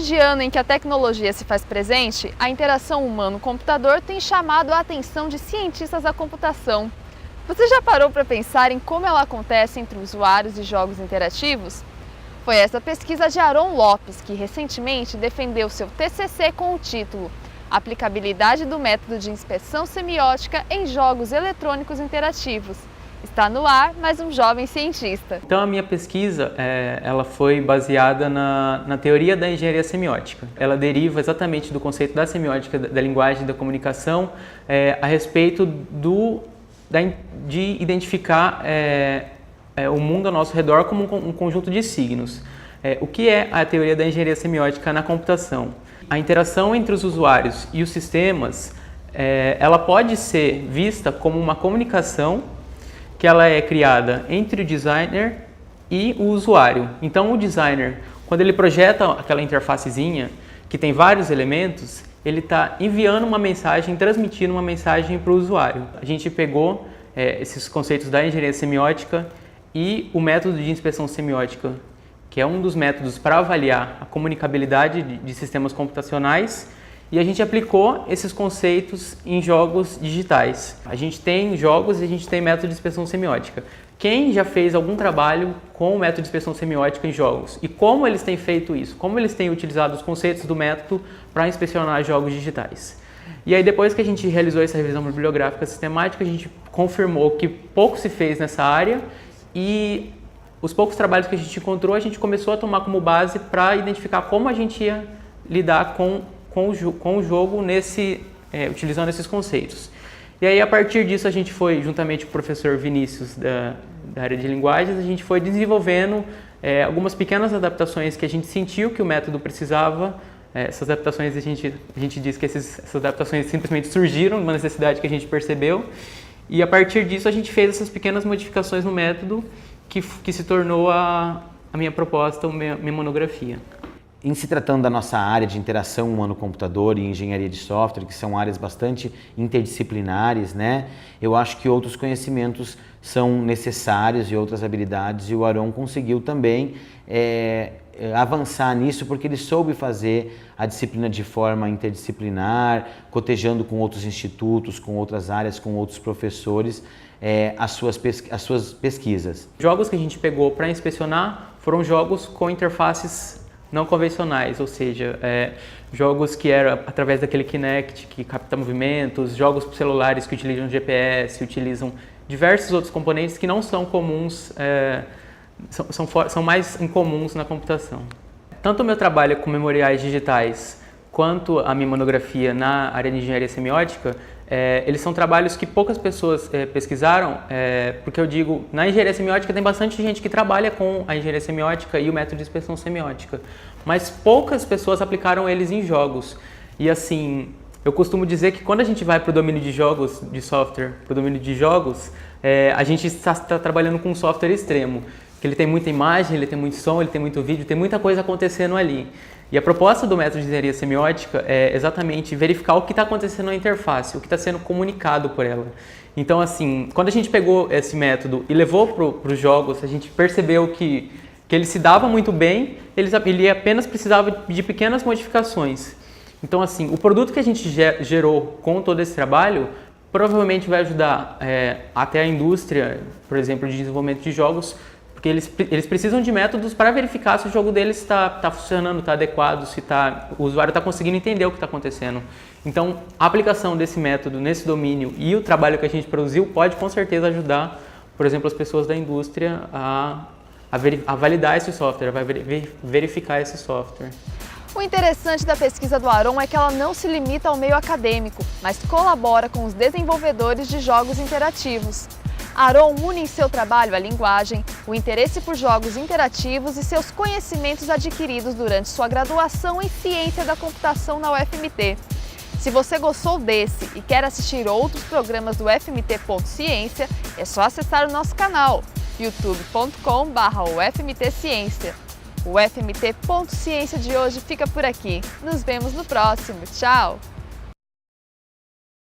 de ano em que a tecnologia se faz presente, a interação humano-computador tem chamado a atenção de cientistas da computação. Você já parou para pensar em como ela acontece entre usuários de jogos interativos? Foi essa pesquisa de Aron Lopes que recentemente defendeu seu TCC com o título Aplicabilidade do método de inspeção semiótica em jogos eletrônicos interativos. Está no ar mais um jovem cientista. Então a minha pesquisa ela foi baseada na teoria da engenharia semiótica. Ela deriva exatamente do conceito da semiótica, da linguagem e da comunicação a respeito de identificar o mundo ao nosso redor como um conjunto de signos. O que é a teoria da engenharia semiótica na computação? A interação entre os usuários e os sistemas ela pode ser vista como uma comunicação que ela é criada entre o designer e o usuário. Então o designer, quando ele projeta aquela interfacezinha que tem vários elementos, ele está enviando uma mensagem, transmitindo uma mensagem para o usuário. A gente pegou esses conceitos da engenharia semiótica e o método de inspeção semiótica, que é um dos métodos para avaliar a comunicabilidade de sistemas computacionais, e a gente aplicou esses conceitos em jogos digitais. A gente tem jogos e a gente tem método de inspeção semiótica. Quem já fez algum trabalho com o método de inspeção semiótica em jogos? E como eles têm feito isso? Como eles têm utilizado os conceitos do método para inspecionar jogos digitais? E aí depois que a gente realizou essa revisão bibliográfica sistemática, a gente confirmou que pouco se fez nessa área e os poucos trabalhos que a gente encontrou, a gente começou a tomar como base para identificar como a gente ia lidar com o jogo utilizando esses conceitos. E aí, a partir disso, a gente foi, juntamente com o professor Vinícius, da área de linguagens, a gente foi desenvolvendo algumas pequenas adaptações que a gente sentiu que o método precisava. Essas adaptações, a gente diz que essas adaptações simplesmente surgiram, uma necessidade que a gente percebeu. E, a partir disso, a gente fez essas pequenas modificações no método que se tornou a minha proposta, a minha monografia. Em se tratando da nossa área de interação humano-computador e engenharia de software, que são áreas bastante interdisciplinares, né? Eu acho que outros conhecimentos são necessários e outras habilidades, e o Aron conseguiu também avançar nisso porque ele soube fazer a disciplina de forma interdisciplinar, cotejando com outros institutos, com outras áreas, com outros professores, as suas pesquisas. Jogos que a gente pegou para inspecionar foram jogos com interfaces não convencionais, ou seja, jogos que eram através daquele Kinect que capta movimentos, jogos celulares que utilizam GPS, utilizam diversos outros componentes que não são comuns, são mais incomuns na computação. Tanto o meu trabalho com memoriais digitais quanto a minha monografia na área de engenharia semiótica, eles são trabalhos que poucas pessoas pesquisaram, porque eu digo, na engenharia semiótica tem bastante gente que trabalha com a engenharia semiótica e o método de inspeção semiótica, mas poucas pessoas aplicaram eles em jogos. E assim, eu costumo dizer que quando a gente vai para o domínio de jogos, de software, para o domínio de jogos, a gente está trabalhando com um software extremo, que ele tem muita imagem, ele tem muito som, ele tem muito vídeo, tem muita coisa acontecendo ali. E a proposta do método de engenharia semiótica é exatamente verificar o que está acontecendo na interface, o que está sendo comunicado por ela. Então, assim, quando a gente pegou esse método e levou para os jogos, a gente percebeu que ele se dava muito bem, ele apenas precisava de pequenas modificações. Então, assim, o produto que a gente gerou com todo esse trabalho provavelmente vai ajudar até a indústria, por exemplo, de desenvolvimento de jogos, porque eles precisam de métodos para verificar se o jogo deles está funcionando, está adequado, se o usuário está conseguindo entender o que está acontecendo. Então, a aplicação desse método nesse domínio e o trabalho que a gente produziu pode com certeza ajudar, por exemplo, as pessoas da indústria a validar esse software, a verificar esse software. O interessante da pesquisa do Aron é que ela não se limita ao meio acadêmico, mas colabora com os desenvolvedores de jogos interativos. Aron une em seu trabalho a linguagem, o interesse por jogos interativos e seus conhecimentos adquiridos durante sua graduação em Ciência da Computação na UFMT. Se você gostou desse e quer assistir outros programas do FMT.Ciência, é só acessar o nosso canal, youtube.com/ufmtciência. O FMT.Ciência de hoje fica por aqui. Nos vemos no próximo. Tchau!